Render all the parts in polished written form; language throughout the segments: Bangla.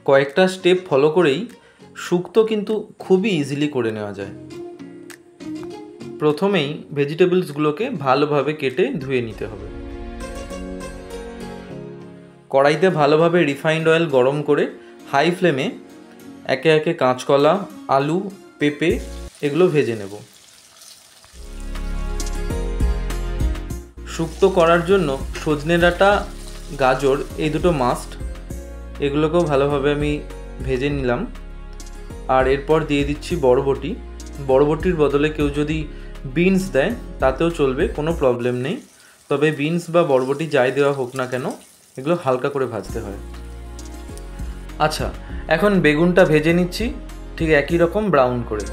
কয়েকটা স্টেপ ফলো করেই শুক্তো কিন্তু খুবই ইজিলি করে নেওয়া যায়। প্রথমেই ভেজিটেবলসগুলোকে ভালোভাবে কেটে ধুয়ে নিতে হবে। কড়াইতে ভালোভাবে রিফাইন্ড অয়েল গরম করে হাই ফ্লেমে একে একে কাঁচকলা, আলু, পেঁপে এগুলো ভেজে নেব। শুক্তো করার জন্য সজনে ডাঁটা, গাজর এই দুটো মাস্ট, এগুলোকেও ভালোভাবে আমি ভেজে নিলাম। আর এরপর দিয়ে দিচ্ছি বরবটি। বরবটির বদলে কেউ যদি বিনস দেয় তাতেও চলবে, কোনো প্রবলেম নেই। তবে বিনস বা বরবটি যাই দেওয়া হোক না কেন, এগুলো হালকা করে ভাজতে হয়। আচ্ছা, এখন বেগুনটা ভেজে নিচ্ছি ঠিক একই রকম ব্রাউন করে।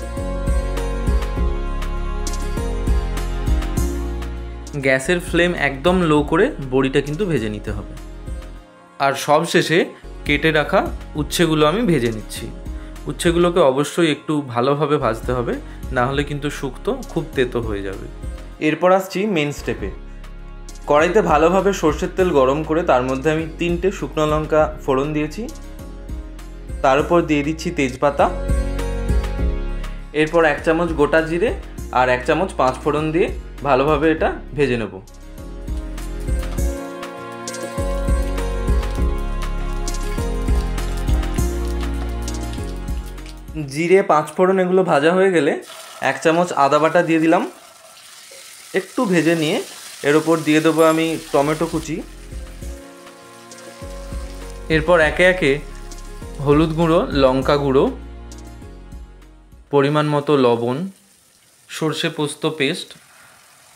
গ্যাসের ফ্লেম একদম লো করে বড়িটা কিন্তু ভেজে নিতে হবে। আর সব শেষে কেটে রাখা উচ্ছেগুলো আমি ভেজে নিচ্ছি। উচ্ছেগুলোকে অবশ্যই একটু ভালোভাবে ভাজতে হবে, না হলে কিন্তু শুক্তো খুব তেতো হয়ে যাবে। এরপর আসছি মেন স্টেপে। কড়াইতে ভালোভাবে সর্ষের তেল গরম করে তার মধ্যে আমি 3টে শুকনো লঙ্কা ফোড়ন দিয়েছি। তার উপর দিয়ে দিচ্ছি তেজপাতা। এরপর 1 চামচ গোটা জিরে আর 1 চামচ 5 ফোড়ন দিয়ে ভালোভাবে এটা ভেজে নেব। জিরে, 5 ফোড়ন এগুলো ভাজা হয়ে গেলে 1 চামচ আদা বাটা দিয়ে দিলাম। একটু ভেজে নিয়ে এর উপর দিয়ে দেবো আমি টমেটো কুচি। এরপর একে একে হলুদ গুঁড়ো, লঙ্কা গুঁড়ো, পরিমাণ মতো লবণ, সর্ষে পোস্ত পেস্ট।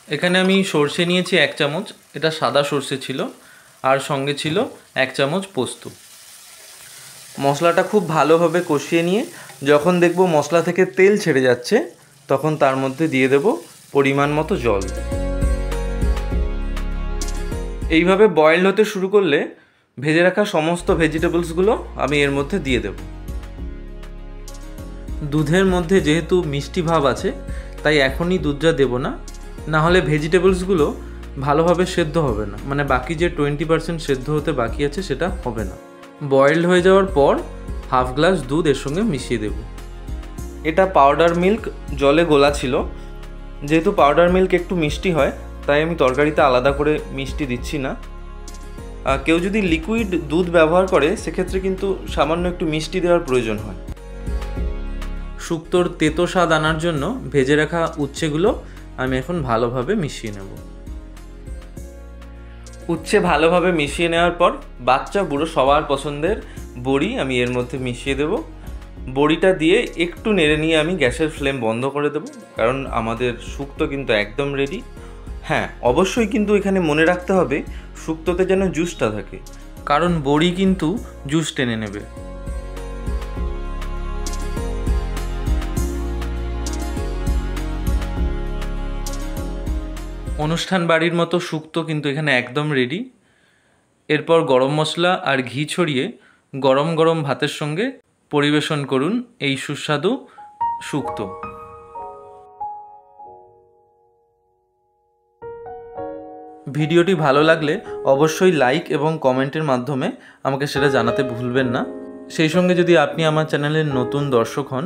এখানে আমি সর্ষে নিয়েছি 1 চামচ, এটা সাদা সর্ষে ছিল, আর সঙ্গে ছিল 1 চামচ পোস্ত। মশলাটা খুব ভালোভাবে কষিয়ে নিয়ে যখন দেখব মশলা থেকে তেল ছেড়ে যাচ্ছে, তখন তার মধ্যে দিয়ে দেব পরিমাণ মতো জল। এইভাবে বয়েল হতে শুরু করলে ভেজে রাখা সমস্ত ভেজিটেবলসগুলো আমি এর মধ্যে দিয়ে দেব। দুধের মধ্যে যেহেতু মিষ্টি ভাব আছে, তাই এখনই দুধটা দেব না, না হলে ভেজিটেবলসগুলো ভালোভাবে সেদ্ধ হবে না, মানে বাকি যে 20% সেদ্ধ হতে বাকি আছে সেটা হবে না। বয়েলড হয়ে যাওয়ার পর হাফ গ্লাস দুধ এর সঙ্গে মিশিয়ে দেব। এটা পাউডার মিল্ক জলে গোলা ছিল। যেহেতু পাউডার মিল্ক একটু মিষ্টি হয়, তাই আমি তরকারিতে আলাদা করে মিষ্টি দিচ্ছি না। কেউ যদি লিকুইড দুধ ব্যবহার করে সেক্ষেত্রে কিন্তু সামান্য একটু মিষ্টি দেওয়ার প্রয়োজন হয়। শুক্তোর তেতো স্বাদ আনার জন্য ভেজে রাখা উচ্ছেগুলো আমি এখন ভালোভাবে মিশিয়ে নেব। উচ্ছে ভালোভাবে মিশিয়ে নেওয়ার পর বাচ্চা বুড়ো সবার পছন্দের বড়ি আমি এর মধ্যে মিশিয়ে দেব। বড়িটা দিয়ে একটু নেড়ে নিয়ে আমি গ্যাসের ফ্লেম বন্ধ করে দেব, কারণ আমাদের শুক্তো কিন্তু একদম রেডি। হ্যাঁ, অবশ্যই কিন্তু এখানে মনে রাখতে হবে শুক্তোতে যেন জুসটা থাকে, কারণ বড়ি কিন্তু জুস টেনে নেবে। অনুষ্ঠান বাড়ির মতো শুক্তো কিন্তু এখানে একদম রেডি। এরপর গরম মশলা আর ঘি ছড়িয়ে গরম গরম ভাতের সঙ্গে পরিবেশন করুন এই সুস্বাদু শুক্তো। ভিডিওটি ভালো লাগলে অবশ্যই লাইক এবং কমেন্টের মাধ্যমে আমাকে সেটা জানাতে ভুলবেন না। সেই সঙ্গে যদি আপনি আমার চ্যানেলের নতুন দর্শক হন,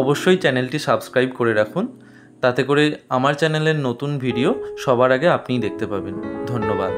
অবশ্যই চ্যানেলটি সাবস্ক্রাইব করে রাখুন, তাতে করে আমার চ্যানেলের নতুন ভিডিও সবার আগে আপনিই দেখতে পাবেন। ধন্যবাদ।